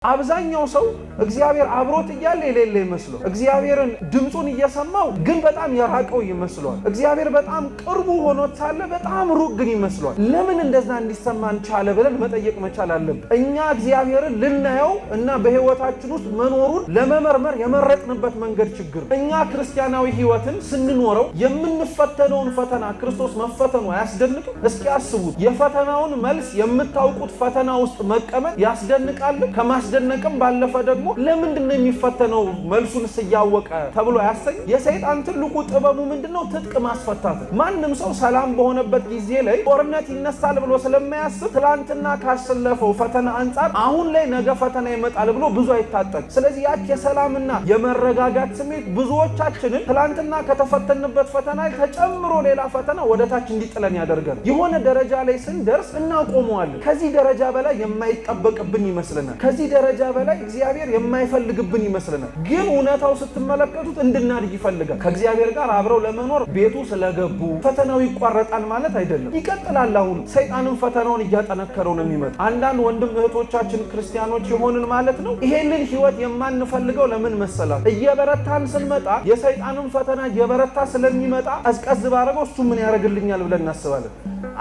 አብዛኛው ሰው እግዚአብሔር አብሮት እያለ የሌለ ይመስለው እግዚአብሔርን ድምጹን እየሰማው ግን በጣም የራቀው ይመስሏል። እግዚአብሔር በጣም ቅርቡ ሆኖ ሳለ በጣም ሩቅ ግን ይመስሏል። ለምን እንደዛ እንዲሰማን ቻለ ብለን መጠየቅ መቻል አለብን። እኛ እግዚአብሔርን ልናየው እና በህይወታችን ውስጥ መኖሩን ለመመርመር የመረጥንበት መንገድ ችግር። እኛ ክርስቲያናዊ ህይወትን ስንኖረው የምንፈተነውን ፈተና ክርስቶስ መፈተኑ አያስደንቅም? እስኪ አስቡት። የፈተናውን መልስ የምታውቁት ፈተና ውስጥ መቀመጥ ያስደንቃል? ከማስደነቅም ባለፈ ደግሞ ለምንድነው የሚፈተነው መልሱን ሲያወቀ ተብሎ ያሰኝ? የሰይጣን ትልቁ ጥበቡ ምንድነው? ትጥቅ ማስፈታት። ማንም ሰው ሰላም በሆነበት ጊዜ ላይ ጦርነት ይነሳል ብሎ ስለማያስብ ትላንትና ካሰለፈው ፈተና አንፃር አሁን ላይ ነገ ፈተና ይመጣል ብሎ ብዙ አይታጠቅ። ስለዚህ ያቺ የሰላምና የመረጋጋት ስሜት ብዙዎቻችንን ትላንትና ከተፈተንበት ፈተና ተጨምሮ ሌላ ፈተና ወደታች እንዲጥለን ያደርጋል። የሆነ ደረጃ ላይ ስንደርስ እናቆመዋለን። ከዚህ ደረጃ በላይ የማይጠበቅብን ይመስለናል። ከዚህ ደረጃ በላይ እግዚአብሔር የማይፈልግብን ይመስለናል። ግን እውነታው ስትመለከቱት እንድናድግ ይፈልጋል። ከእግዚአብሔር ጋር አብረው ለመኖር ቤቱ ስለገቡ ፈተናው ይቋረጣል ማለት አይደለም። ይቀጥላል። አሁን ሰይጣንን ፈተናውን እያጠነከረው ነው የሚመጣ። አንዳንድ ወንድም እህቶቻችን ክርስቲያኖች የሆንን ማለት ነው ይሄንን ህይወት የማንፈልገው ለምን መሰላል? እየበረታን ስንመጣ የሰይጣንን ፈተና እየበረታ ስለሚመጣ ቀዝቀዝ ባረገው እሱ ምን ያደርግልኛል ብለን እናስባለን።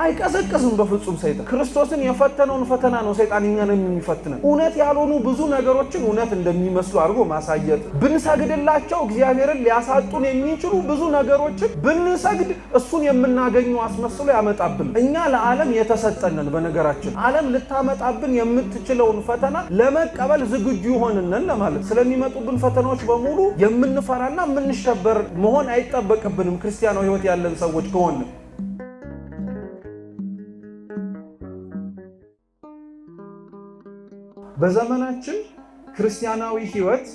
አይቀዘቅዝም በፍጹም። ሰይጣን ክርስቶስን የፈተነውን ፈተና ነው ሰይጣን እኛን የሚፈትነን። እውነት ያልሆኑ ብዙ ነገሮችን እውነት እንደሚመስሉ አድርጎ ማሳየት፣ ብንሰግድላቸው እግዚአብሔርን ሊያሳጡን የሚችሉ ብዙ ነገሮችን ብንሰግድ እሱን የምናገኘው አስመስሎ ያመጣብን። እኛ ለዓለም የተሰጠነን። በነገራችን ዓለም ልታመጣብን የምትችለውን ፈተና ለመቀበል ዝግጁ ሆነን ለማለት። ስለሚመጡብን ፈተናዎች በሙሉ የምንፈራና የምንሸበር መሆን አይጠበቅብንም ክርስቲያናዊ ህይወት ያለን ሰዎች ከሆነ። በዘመናችን ክርስቲያናዊ ህይወት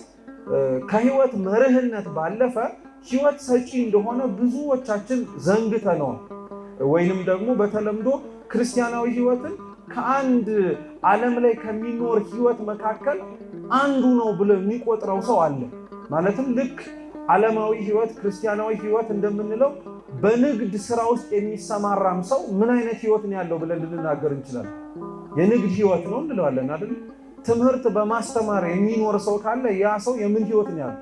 ከህይወት መርህነት ባለፈ ህይወት ሰጪ እንደሆነ ብዙዎቻችን ዘንግተነዋል። ወይንም ደግሞ በተለምዶ ክርስቲያናዊ ህይወትን ከአንድ ዓለም ላይ ከሚኖር ህይወት መካከል አንዱ ነው ብሎ የሚቆጥረው ሰው አለ። ማለትም ልክ ዓለማዊ ህይወት ክርስቲያናዊ ህይወት እንደምንለው በንግድ ስራ ውስጥ የሚሰማራም ሰው ምን አይነት ህይወት ነው ያለው ብለን ልንናገር እንችላለን። የንግድ ህይወት ነው እንለዋለን አይደል? ትምህርት በማስተማር የሚኖር ሰው ካለ ያ ሰው የምን ህይወት ነው ያለው?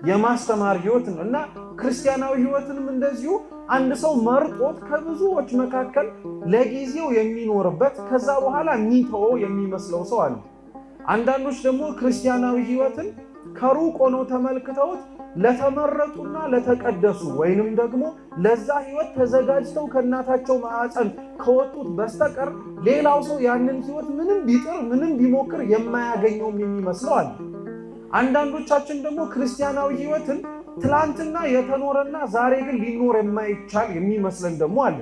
የማስተማር ህይወት ነው። እና ክርስቲያናዊ ህይወትንም እንደዚሁ አንድ ሰው መርጦት ከብዙዎች መካከል ለጊዜው የሚኖርበት ከዛ በኋላ የሚተወው የሚመስለው ሰው አለ። አንዳንዶች ደግሞ ክርስቲያናዊ ህይወትን ከሩቅ ሆነው ተመልክተውት ለተመረጡና ለተቀደሱ ወይንም ደግሞ ለዛ ህይወት ተዘጋጅተው ከእናታቸው ማዕፀን ከወጡት በስተቀር ሌላው ሰው ያንን ህይወት ምንም ቢጥር ምንም ቢሞክር የማያገኘው የሚመስለው አለ። አንዳንዶቻችን ደግሞ ክርስቲያናዊ ህይወትን ትላንትና የተኖረና ዛሬ ግን ሊኖር የማይቻል የሚመስለን ደግሞ አለ።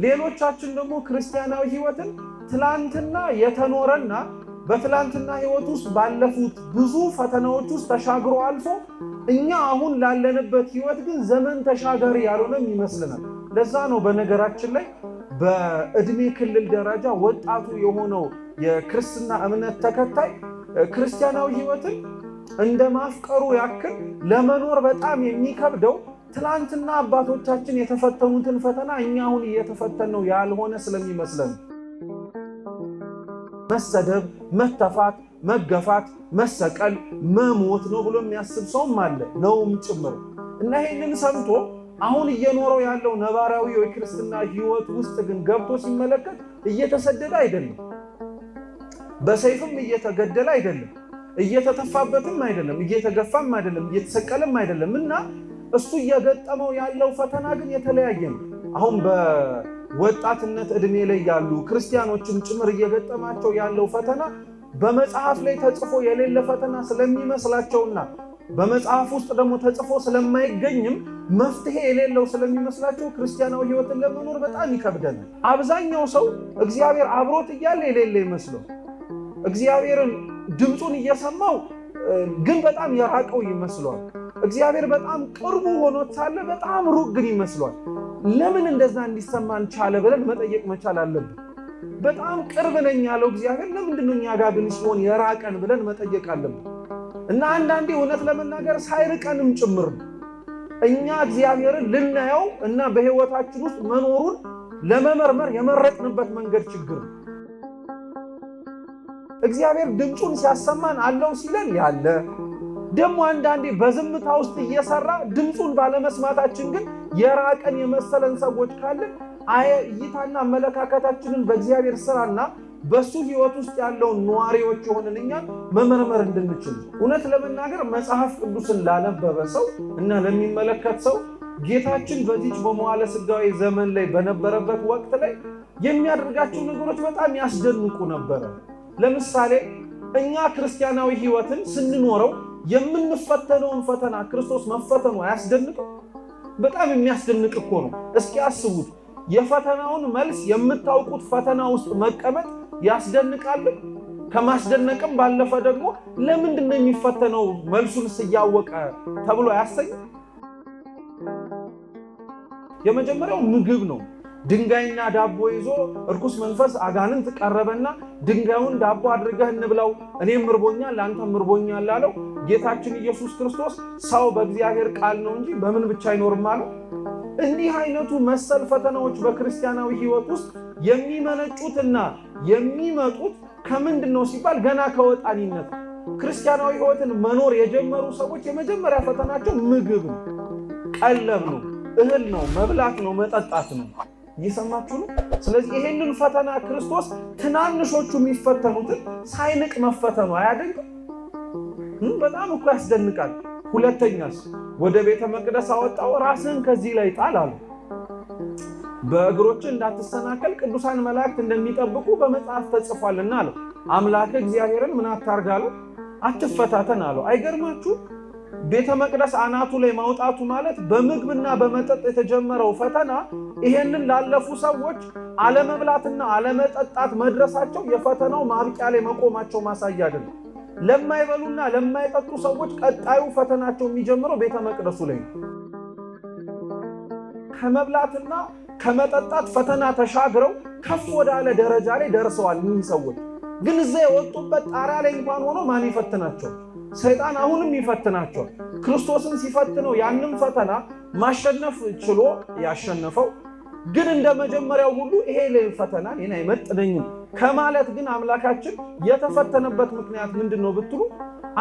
ሌሎቻችን ደግሞ ክርስቲያናዊ ህይወትን ትላንትና የተኖረና በትላንትና ህይወት ውስጥ ባለፉት ብዙ ፈተናዎች ውስጥ ተሻግሮ አልፎ እኛ አሁን ላለንበት ህይወት ግን ዘመን ተሻጋሪ ያልሆነም ይመስለናል። ለዛ ነው በነገራችን ላይ በእድሜ ክልል ደረጃ ወጣቱ የሆነው የክርስትና እምነት ተከታይ ክርስቲያናዊ ህይወትን እንደ ማፍቀሩ ያክል ለመኖር በጣም የሚከብደው ትላንትና አባቶቻችን የተፈተኑትን ፈተና እኛ አሁን እየተፈተነው ያልሆነ ስለሚመስለን መሰደብ፣ መተፋት፣ መገፋት፣ መሰቀል፣ መሞት ነው ብሎ የሚያስብ ሰውም አለ ነውም ጭምር። እና ይህንን ሰምቶ አሁን እየኖረው ያለው ነባራዊ የክርስትና ህይወት ውስጥ ግን ገብቶ ሲመለከት እየተሰደደ አይደለም፣ በሰይፍም እየተገደለ አይደለም፣ እየተተፋበትም አይደለም፣ እየተገፋም አይደለም፣ እየተሰቀለም አይደለም። እና እሱ እየገጠመው ያለው ፈተና ግን የተለያየ ነው። አሁን በወጣትነት ዕድሜ ላይ ያሉ ክርስቲያኖችም ጭምር እየገጠማቸው ያለው ፈተና በመጽሐፍ ላይ ተጽፎ የሌለ ፈተና ስለሚመስላቸውና በመጽሐፍ ውስጥ ደግሞ ተጽፎ ስለማይገኝም መፍትሄ የሌለው ስለሚመስላቸው ክርስቲያናዊ ህይወትን ለመኖር በጣም ይከብደናል። አብዛኛው ሰው እግዚአብሔር አብሮት እያለ የሌለ ይመስለው እግዚአብሔርን ድምጹን እየሰማው ግን በጣም የራቀው ይመስሏል። እግዚአብሔር በጣም ቅርቡ ሆኖ ሳለ በጣም ሩቅ ግን ይመስሏል። ለምን እንደዛ እንዲሰማን ቻለ ብለን መጠየቅ መቻል አለብን። በጣም ቅርብ ነኝ ያለው እግዚአብሔር ለምንድነው እኛ ጋር ግን ሲሆን የራቀን ብለን መጠየቅ አለብን። እና አንዳንዴ እውነት ለመናገር ሳይርቀንም ጭምር እኛ እግዚአብሔርን ልናየው እና በህይወታችን ውስጥ መኖሩን ለመመርመር የመረጥንበት መንገድ ችግር ነው። እግዚአብሔር ድምፁን ሲያሰማን አለው ሲለን ያለ ደግሞ አንዳንዴ በዝምታ ውስጥ እየሰራ ድምፁን ባለመስማታችን ግን የራቀን የመሰለን ሰዎች ካለን እይታና አመለካከታችንን በእግዚአብሔር ስራና በሱ ህይወት ውስጥ ያለውን ነዋሪዎች የሆንን እኛን መመርመር እንድንችል እውነት ለመናገር መጽሐፍ ቅዱስን ላነበበ ሰው እና ለሚመለከት ሰው ጌታችን በዚች በመዋዕለ ሥጋዌ ዘመን ላይ በነበረበት ወቅት ላይ የሚያደርጋቸው ነገሮች በጣም ያስደንቁ ነበረ። ለምሳሌ እኛ ክርስቲያናዊ ህይወትን ስንኖረው የምንፈተነውን ፈተና ክርስቶስ መፈተኑ አያስደንቅም? በጣም የሚያስደንቅ እኮ ነው። እስኪ አስቡት፣ የፈተናውን መልስ የምታውቁት ፈተና ውስጥ መቀመጥ ያስደንቃል። ከማስደነቅም ባለፈ ደግሞ ለምንድን ነው የሚፈተነው መልሱን እያወቀ ተብሎ አያሰኝም? የመጀመሪያው ምግብ ነው። ድንጋይና ዳቦ ይዞ እርኩስ መንፈስ አጋንንት ቀረበና ድንጋዩን ዳቦ አድርገህ እንብላው፣ እኔም እርቦኛል አንተም እርቦኛል አለው። ጌታችን ኢየሱስ ክርስቶስ ሰው በእግዚአብሔር ቃል ነው እንጂ በምን ብቻ አይኖርም አለው። እንዲህ አይነቱ መሰል ፈተናዎች በክርስቲያናዊ ህይወት ውስጥ የሚመነጩትና የሚመጡት ከምንድን ነው ሲባል ገና ከወጣኒነት ክርስቲያናዊ ህይወትን መኖር የጀመሩ ሰዎች የመጀመሪያ ፈተናቸው ምግብ ነው፣ ቀለብ ነው፣ እህል ነው፣ መብላት ነው፣ መጠጣት ነው። እየሰማችሁ ነው? ስለዚህ ይሄንን ፈተና ክርስቶስ ትናንሾቹ የሚፈተኑትን ሳይንቅ መፈተኑ አያደንቅም? በጣም እኮ ያስደንቃል። ሁለተኛስ ወደ ቤተ መቅደስ አወጣው፣ ራስን ከዚህ ላይ ጣል አለው። በእግሮች እንዳትሰናከል ቅዱሳን መላእክት እንደሚጠብቁ በመጽሐፍ ተጽፏልና አለው። አምላክ እግዚአብሔርን ምን አታርግ አለው? አትፈታተን አለው። አይገርማችሁ? ቤተ መቅደስ አናቱ ላይ ማውጣቱ ማለት በምግብና በመጠጥ የተጀመረው ፈተና ይሄንን ላለፉ ሰዎች አለመብላትና አለመጠጣት መድረሳቸው የፈተናው ማብቂያ ላይ መቆማቸው ማሳያ አይደለም። ለማይበሉና ለማይጠጡ ሰዎች ቀጣዩ ፈተናቸው የሚጀምረው ቤተ መቅደሱ ላይ ነው። ከመብላትና ከመጠጣት ፈተና ተሻግረው ከፍ ወዳለ ደረጃ ላይ ደርሰዋል። እኚህ ሰዎች ግን እዛ የወጡበት ጣሪያ ላይ እንኳን ሆኖ ማን ይፈትናቸው? ሰይጣን አሁንም ይፈትናቸዋል። ክርስቶስን ሲፈትነው ያንም ፈተና ማሸነፍ ችሎ ያሸነፈው ግን እንደ መጀመሪያው ሁሉ ይሄ ፈተና እኔን አይመጥነኝም ከማለት ግን አምላካችን የተፈተነበት ምክንያት ምንድነው ብትሉ፣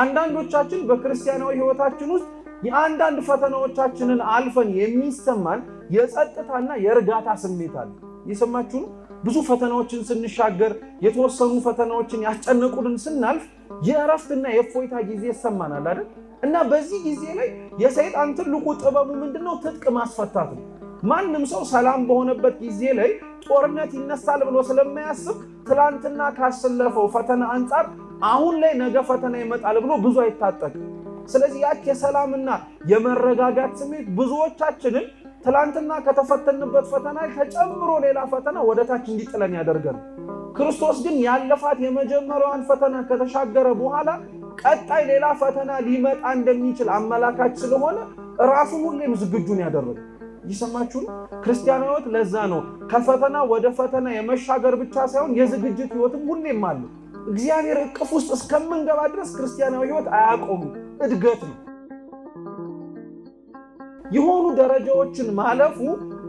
አንዳንዶቻችን በክርስቲያናዊ ህይወታችን ውስጥ የአንዳንድ ፈተናዎቻችንን አልፈን የሚሰማን የጸጥታና የእርጋታ ስሜት አለ። ይሰማችሁ? ብዙ ፈተናዎችን ስንሻገር የተወሰኑ ፈተናዎችን ያስጨነቁልን ስናልፍ የእረፍትና የእፎይታ ጊዜ ይሰማናል አይደል? እና በዚህ ጊዜ ላይ የሰይጣን ትልቁ ጥበቡ ምንድነው? ትጥቅ ማስፈታት ነው። ማንም ሰው ሰላም በሆነበት ጊዜ ላይ ጦርነት ይነሳል ብሎ ስለማያስብ ትላንትና ካሰለፈው ፈተና አንጻር አሁን ላይ ነገ ፈተና ይመጣል ብሎ ብዙ አይታጠቅም። ስለዚህ ያች የሰላምና የመረጋጋት ስሜት ብዙዎቻችንን ትላንትና ከተፈተንበት ፈተና ተጨምሮ ሌላ ፈተና ወደታች እንዲጥለን ያደርጋል። ክርስቶስ ግን ያለፋት የመጀመሪያዋን ፈተና ከተሻገረ በኋላ ቀጣይ ሌላ ፈተና ሊመጣ እንደሚችል አመላካች ስለሆነ ራሱን ሁሌም ዝግጁን ያደረገ። ይሰማችሁ? ክርስቲያናዊ ሕይወት ለዛ ነው ከፈተና ወደ ፈተና የመሻገር ብቻ ሳይሆን የዝግጅት ሕይወትም ሁሌም አለ። እግዚአብሔር እቅፍ ውስጥ እስከምንገባ ድረስ ክርስቲያናዊ ሕይወት አያቆምም፣ እድገት ነው። የሆኑ ደረጃዎችን ማለፉ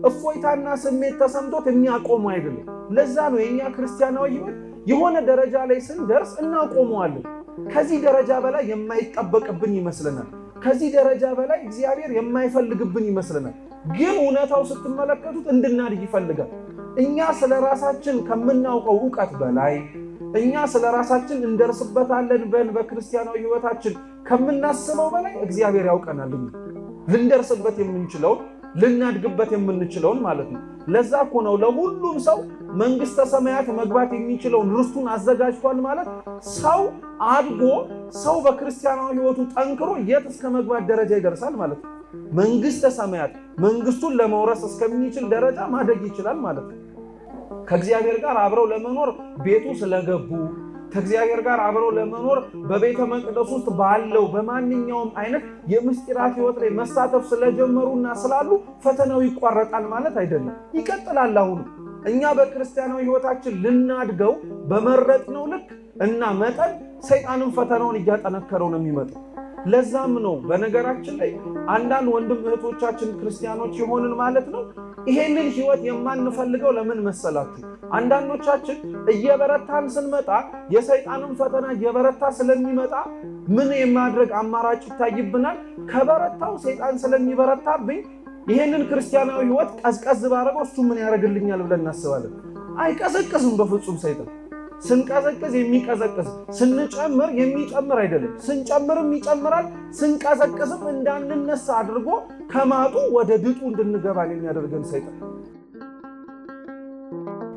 እፎይታና ስሜት ተሰምቶት የሚያቆሙ አይደለም። ለዛ ነው የኛ ክርስቲያናዊ ሕይወት የሆነ ደረጃ ላይ ስንደርስ እናቆመዋለን። ከዚህ ደረጃ በላይ የማይጠበቅብን ይመስለናል። ከዚህ ደረጃ በላይ እግዚአብሔር የማይፈልግብን ይመስለናል። ግን እውነታው ስትመለከቱት እንድናድግ ይፈልጋል። እኛ ስለ ራሳችን ከምናውቀው ዕውቀት በላይ እኛ ስለ ራሳችን እንደርስበታለን በክርስቲያናዊ ሕይወታችን ከምናስበው በላይ እግዚአብሔር ያውቀናል። ልንደርስበት የምንችለውን ልናድግበት የምንችለውን ማለት ነው። ለዛ እኮ ነው ለሁሉም ሰው መንግስተ ሰማያት መግባት የሚችለውን ርስቱን አዘጋጅቷል ማለት። ሰው አድጎ ሰው በክርስቲያናዊ ሕይወቱ ጠንክሮ የት እስከ መግባት ደረጃ ይደርሳል ማለት ነው። መንግስተ ሰማያት መንግስቱን ለመውረስ እስከሚችል ደረጃ ማደግ ይችላል ማለት ነው። ከእግዚአብሔር ጋር አብረው ለመኖር ቤቱ ስለገቡ ከእግዚአብሔር ጋር አብረው ለመኖር በቤተ መቅደስ ውስጥ ባለው በማንኛውም አይነት የምስጢራት ሕይወት ላይ መሳተፍ ስለጀመሩና ስላሉ ፈተናው ይቋረጣል ማለት አይደለም፣ ይቀጥላል። አሁን እኛ በክርስቲያናዊ ሕይወታችን ልናድገው በመረጥነው ልክ እና መጠን ሰይጣንን ፈተናውን እያጠነከረው ነው የሚመጣው። ለዛም ነው በነገራችን ላይ አንዳንድ ወንድም እህቶቻችን ክርስቲያኖች የሆንን ማለት ነው ይሄንን ህይወት የማንፈልገው ለምን መሰላችሁ? አንዳንዶቻችን እየበረታን ስንመጣ የሰይጣንን ፈተና እየበረታ ስለሚመጣ ምን የማድረግ አማራጭ ይታይብናል? ከበረታው ሰይጣን ስለሚበረታብኝ ይሄንን ክርስቲያናዊ ህይወት ቀዝቀዝ ባረገው እሱ ምን ያደርግልኛል ብለን እናስባለን። አይቀዘቅዝም በፍጹም ሰይጣን። ስንቀዘቅዝ የሚቀዘቅዝ ስንጨምር የሚጨምር አይደለም። ስንጨምርም ይጨምራል፣ ስንቀዘቅዝም እንዳንነሳ አድርጎ ከማጡ ወደ ድጡ እንድንገባን የሚያደርገን ሰይጣን።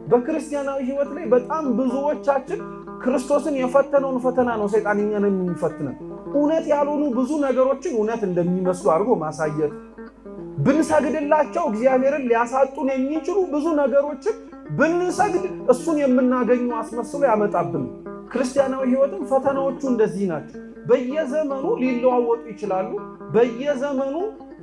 በክርስቲያናዊ ህይወት ላይ በጣም ብዙዎቻችን ክርስቶስን የፈተነውን ፈተና ነው ሰይጣን እኛን የሚፈትነን። እውነት ያልሆኑ ብዙ ነገሮችን እውነት እንደሚመስሉ አድርጎ ማሳየት፣ ብንሰግድላቸው እግዚአብሔርን ሊያሳጡን የሚችሉ ብዙ ነገሮችን ብንሰግድ እሱን የምናገኙ አስመስሎ ያመጣብን። ክርስቲያናዊ ህይወትም ፈተናዎቹ እንደዚህ ናቸው። በየዘመኑ ሊለዋወጡ ይችላሉ። በየዘመኑ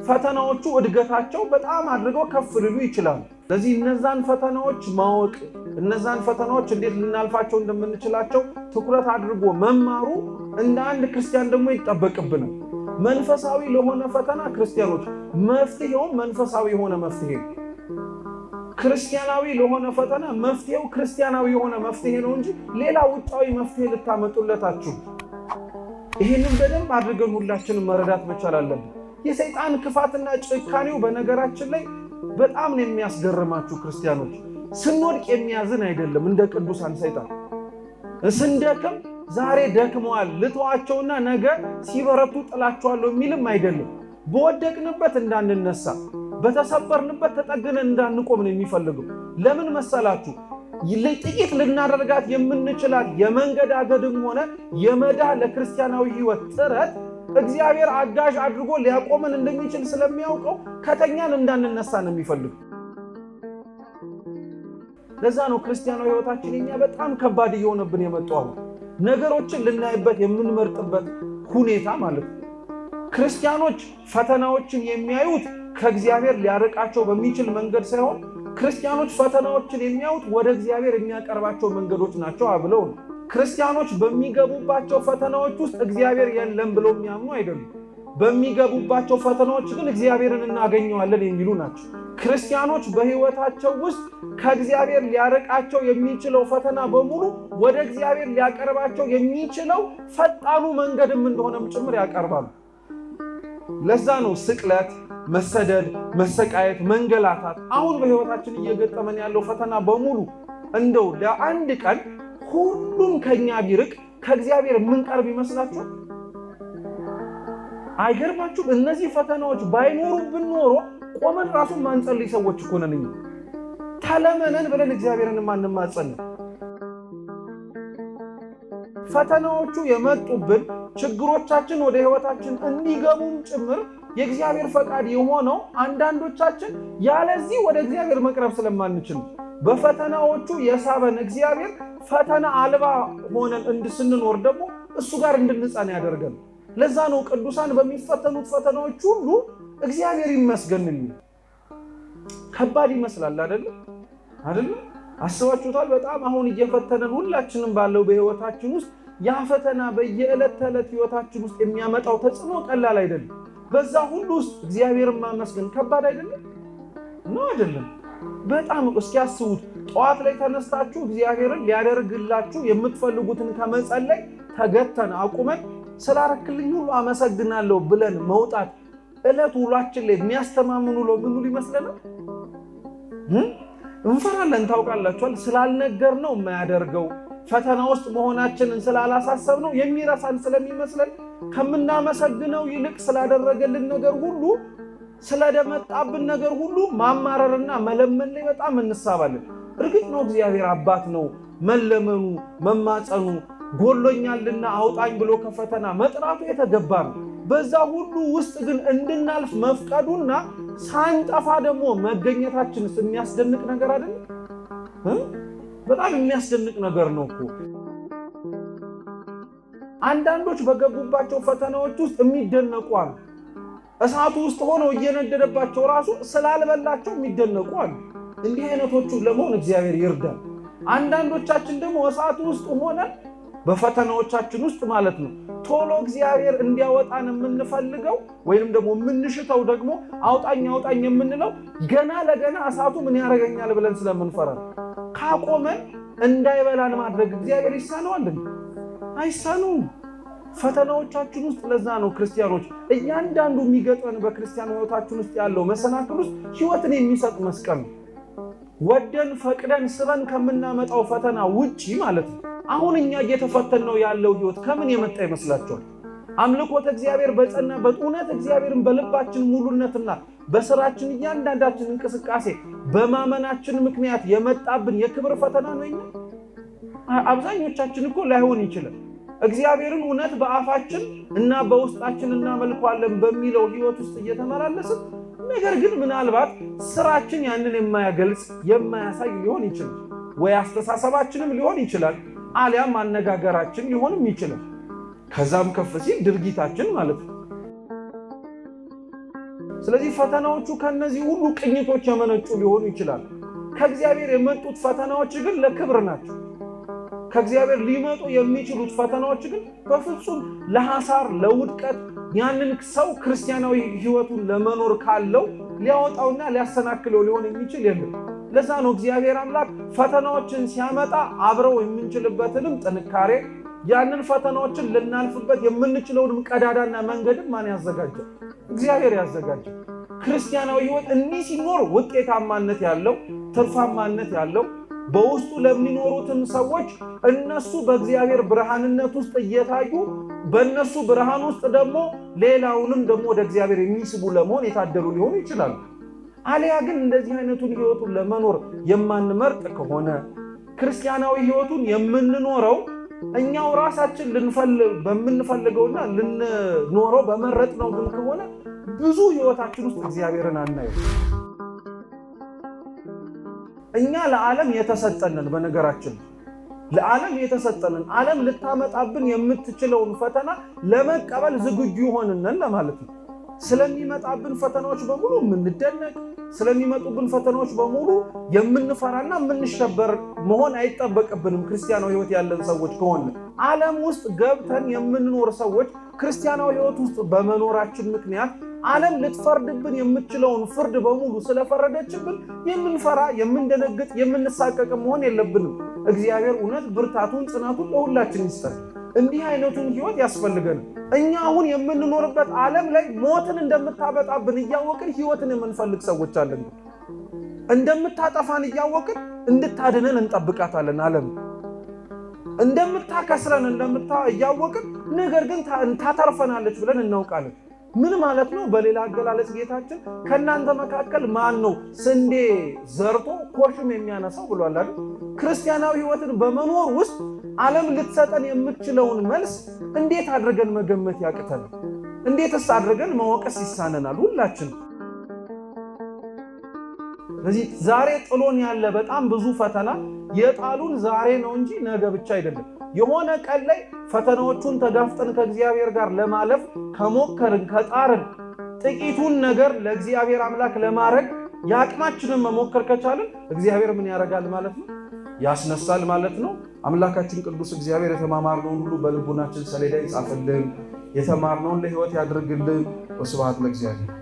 ፈተናዎቹ እድገታቸው በጣም አድርገው ከፍ ሊሉ ይችላሉ። ስለዚህ እነዛን ፈተናዎች ማወቅ፣ እነዛን ፈተናዎች እንዴት ልናልፋቸው እንደምንችላቸው ትኩረት አድርጎ መማሩ እንደ አንድ ክርስቲያን ደግሞ ይጠበቅብናል። መንፈሳዊ ለሆነ ፈተና ክርስቲያኖች መፍትሄው መንፈሳዊ የሆነ መፍትሄ፣ ክርስቲያናዊ ለሆነ ፈተና መፍትሄው ክርስቲያናዊ የሆነ መፍትሄ ነው እንጂ ሌላ ውጫዊ መፍትሄ ልታመጡለታችሁ። ይህንን በደንብ አድርገን ሁላችንም መረዳት መቻል አለብን። የሰይጣን ክፋትና ጭካኔው በነገራችን ላይ በጣም ነው የሚያስገርማችሁ ክርስቲያኖች። ስንወድቅ የሚያዝን አይደለም እንደ ቅዱሳን ሰይጣን። ስንደክም ዛሬ ደክመዋል ልተዋቸውና ነገ ሲበረቱ ጥላቸዋለሁ የሚልም አይደለም። በወደቅንበት እንዳንነሳ በተሰበርንበት ተጠግነን እንዳንቆም ነው የሚፈልገው። ለምን መሰላችሁ? ጥቂት ልናደርጋት የምንችላት የመንገዳገድም ሆነ የመዳህ ለክርስቲያናዊ ህይወት ጥረት እግዚአብሔር አጋዥ አድርጎ ሊያቆመን እንደሚችል ስለሚያውቀው ከተኛን እንዳንነሳ ነው የሚፈልገው። ለዛ ነው ክርስቲያናዊ ህይወታችን የኛ በጣም ከባድ እየሆነብን የመጣው ነገሮችን ልናይበት የምንመርጥበት ሁኔታ ማለት ነው። ክርስቲያኖች ፈተናዎችን የሚያዩት ከእግዚአብሔር ሊያርቃቸው በሚችል መንገድ ሳይሆን ክርስቲያኖች ፈተናዎችን የሚያዩት ወደ እግዚአብሔር የሚያቀርባቸው መንገዶች ናቸው ብለው ነው። ክርስቲያኖች በሚገቡባቸው ፈተናዎች ውስጥ እግዚአብሔር የለም ብለው የሚያምኑ አይደሉም። በሚገቡባቸው ፈተናዎች ግን እግዚአብሔርን እናገኘዋለን የሚሉ ናቸው። ክርስቲያኖች በህይወታቸው ውስጥ ከእግዚአብሔር ሊያርቃቸው የሚችለው ፈተና በሙሉ ወደ እግዚአብሔር ሊያቀርባቸው የሚችለው ፈጣኑ መንገድም እንደሆነም ጭምር ያቀርባሉ። ለዛ ነው ስቅለት፣ መሰደድ፣ መሰቃየት፣ መንገላታት አሁን በህይወታችን እየገጠመን ያለው ፈተና በሙሉ እንደው ለአንድ ቀን ሁሉም ከኛ ቢርቅ ከእግዚአብሔር የምንቀርብ ይመስላችሁ? አይገርማችሁ? እነዚህ ፈተናዎች ባይኖሩብን ኖሮ ቆመን ራሱን ማንጸልይ ሰዎች እኮ ነን። ተለመነን ብለን እግዚአብሔርን ማንማጸን። ፈተናዎቹ የመጡብን ችግሮቻችን ወደ ህይወታችን እንዲገቡም ጭምር የእግዚአብሔር ፈቃድ የሆነው አንዳንዶቻችን ያለዚህ ወደ እግዚአብሔር መቅረብ ስለማንችል በፈተናዎቹ የሳበን እግዚአብሔር ፈተና አልባ ሆነን እንድስንኖር ደግሞ እሱ ጋር እንድንጸና ያደርገን። ለዛ ነው ቅዱሳን በሚፈተኑት ፈተናዎች ሁሉ እግዚአብሔር ይመስገን። ከባድ ይመስላል አይደል? አስባችሁታል? በጣም አሁን እየፈተነን ሁላችንም ባለው በህይወታችን ውስጥ ያ ፈተና በየዕለት ተዕለት ህይወታችን ውስጥ የሚያመጣው ተጽዕኖ ቀላል አይደለም። በዛ ሁሉ ውስጥ እግዚአብሔርን ማመስገን ከባድ አይደለም ነው አይደለም? በጣም እስኪ አስቡት። ጠዋት ላይ ተነስታችሁ እግዚአብሔርን ሊያደርግላችሁ የምትፈልጉትን ከመጸለይ ተገተን አቁመን ስላረክልኝ ሁሉ አመሰግናለሁ ብለን መውጣት ዕለት ውሏችን ላይ የሚያስተማምኑ ለምኑ ይመስለናል? እንፈራለን። ታውቃላችኋል? ስላልነገር ነው የማያደርገው ፈተና ውስጥ መሆናችንን ስላላሳሰብ ነው የሚረሳን ስለሚመስለን ከምናመሰግነው ይልቅ ስላደረገልን ነገር ሁሉ ስለደመጣብን ነገር ሁሉ ማማረርና መለመን ላይ በጣም እንሳባለን። እርግጥ ነው እግዚአብሔር አባት ነው። መለመኑ መማጸኑ ጎሎኛልና አውጣኝ ብሎ ከፈተና መጥራቱ የተገባ ነው። በዛ ሁሉ ውስጥ ግን እንድናልፍ መፍቀዱና ሳንጠፋ ደግሞ መገኘታችንስ የሚያስደንቅ ነገር አይደል? በጣም የሚያስደንቅ ነገር ነው እኮ። አንዳንዶች በገቡባቸው ፈተናዎች ውስጥ የሚደነቁ አሉ። እሳቱ ውስጥ ሆነው እየነደደባቸው ራሱ ስላልበላቸው የሚደነቁ አሉ። እንዲህ አይነቶቹ ለመሆን እግዚአብሔር ይርዳል። አንዳንዶቻችን ደግሞ እሳቱ ውስጥ ሆነን በፈተናዎቻችን ውስጥ ማለት ነው ቶሎ እግዚአብሔር እንዲያወጣን የምንፈልገው ወይንም ደግሞ የምንሽተው ደግሞ አውጣኝ አውጣኝ የምንለው ገና ለገና እሳቱ ምን ያደርገኛል ብለን ስለምንፈራ ካቆመን እንዳይበላን ማድረግ እግዚአብሔር ይሳነዋል? አይሳነውም። ፈተናዎቻችን ውስጥ ለዛ ነው ክርስቲያኖች እያንዳንዱ የሚገጥመን በክርስቲያን ሕይወታችን ውስጥ ያለው መሰናክል ውስጥ ሕይወትን የሚሰጥ መስቀል ነው። ወደን ፈቅደን ስበን ከምናመጣው ፈተና ውጪ ማለት ነው። አሁን እኛ እየተፈተነው ያለው ሕይወት ከምን የመጣ ይመስላችኋል? አምልኮተ እግዚአብሔር በጸና በእውነት እግዚአብሔርን በልባችን ሙሉነትና በስራችን እያንዳንዳችን እንቅስቃሴ በማመናችን ምክንያት የመጣብን የክብር ፈተና ነው። አብዛኞቻችን እኮ ላይሆን ይችላል። እግዚአብሔርን እውነት በአፋችን እና በውስጣችን እናመልከዋለን በሚለው ሕይወት ውስጥ እየተመላለስን ነገር ግን ምናልባት ስራችን ያንን የማያገልጽ የማያሳይ ሊሆን ይችላል። ወይ አስተሳሰባችንም ሊሆን ይችላል፣ አሊያም አነጋገራችን ሊሆንም ይችላል። ከዛም ከፍ ሲል ድርጊታችን ማለት ነው። ስለዚህ ፈተናዎቹ ከነዚህ ሁሉ ቅኝቶች የመነጩ ሊሆኑ ይችላል። ከእግዚአብሔር የመጡት ፈተናዎች ግን ለክብር ናቸው። ከእግዚአብሔር ሊመጡ የሚችሉት ፈተናዎች ግን በፍጹም ለሐሳር ለውድቀት ያንን ሰው ክርስቲያናዊ ሕይወቱን ለመኖር ካለው ሊያወጣውና ሊያሰናክለው ሊሆን የሚችል የለም። ለዛ ነው እግዚአብሔር አምላክ ፈተናዎችን ሲያመጣ አብረው የምንችልበትንም ጥንካሬ ያንን ፈተናዎችን ልናልፍበት የምንችለውንም ቀዳዳና መንገድም ማን ያዘጋጃል? እግዚአብሔር ያዘጋጃል። ክርስቲያናዊ ሕይወት እንዲህ ሲኖር ውጤታማነት ያለው ትርፋማነት ያለው በውስጡ ለሚኖሩትም ሰዎች እነሱ በእግዚአብሔር ብርሃንነት ውስጥ እየታዩ በእነሱ ብርሃን ውስጥ ደግሞ ሌላውንም ደግሞ ወደ እግዚአብሔር የሚስቡ ለመሆን የታደሉ ሊሆኑ ይችላሉ። አሊያ ግን እንደዚህ አይነቱን ሕይወቱን ለመኖር የማንመርጥ ከሆነ ክርስቲያናዊ ሕይወቱን የምንኖረው እኛው ራሳችን በምንፈልገውና ልንኖረው በመረጥነው ግን ከሆነ ብዙ ሕይወታችን ውስጥ እግዚአብሔርን አናየው። እኛ ለዓለም የተሰጠንን በነገራችን ለዓለም የተሰጠንን ዓለም ልታመጣብን የምትችለውን ፈተና ለመቀበል ዝግጁ ሆነን ለማለት ነው። ስለሚመጣብን ፈተናዎች በሙሉ የምንደነቅ ስለሚመጡብን ፈተናዎች በሙሉ የምንፈራና የምንሸበር መሆን አይጠበቅብንም። ክርስቲያናዊ ሕይወት ያለን ሰዎች ከሆነ ዓለም ውስጥ ገብተን የምንኖር ሰዎች ክርስቲያናዊ ሕይወት ውስጥ በመኖራችን ምክንያት ዓለም ልትፈርድብን የምትችለውን ፍርድ በሙሉ ስለፈረደችብን የምንፈራ የምንደነግጥ የምንሳቀቅ መሆን የለብንም። እግዚአብሔር እውነት ብርታቱን ጽናቱን ለሁላችን ይስጠን። እንዲህ አይነቱን ሕይወት ያስፈልገን። እኛ አሁን የምንኖርበት ዓለም ላይ ሞትን እንደምታበጣብን እያወቅን ሕይወትን የምንፈልግ ሰዎች አለን። እንደምታጠፋን እያወቅን እንድታድነን እንጠብቃታለን። ዓለም እንደምታከስረን እያወቅን ነገር ግን ታተርፈናለች ብለን እናውቃለን። ምን ማለት ነው? በሌላ አገላለጽ ጌታችን ከእናንተ መካከል ማን ነው ስንዴ ዘርቶ ኮሽም የሚያነሳው ብሏል አይደል? ክርስቲያናዊ ሕይወትን በመኖር ውስጥ ዓለም ልትሰጠን የምትችለውን መልስ እንዴት አድርገን መገመት ያቅተናል? እንዴትስ አድርገን ማወቅስ ይሳነናል? ሁላችን ስለዚህ ዛሬ ጥሎን ያለ በጣም ብዙ ፈተና የጣሉን ዛሬ ነው እንጂ ነገ ብቻ አይደለም። የሆነ ቀን ላይ ፈተናዎቹን ተጋፍጠን ከእግዚአብሔር ጋር ለማለፍ ከሞከርን ከጣርን ጥቂቱን ነገር ለእግዚአብሔር አምላክ ለማድረግ የአቅማችንን መሞከር ከቻልን እግዚአብሔር ምን ያደርጋል ማለት ነው? ያስነሳል ማለት ነው። አምላካችን ቅዱስ እግዚአብሔር የተማማርነውን ሁሉ በልቡናችን ሰሌዳ ይጻፍልን፣ የተማርነውን ለሕይወት ያድርግልን። ወስብሐት ለእግዚአብሔር።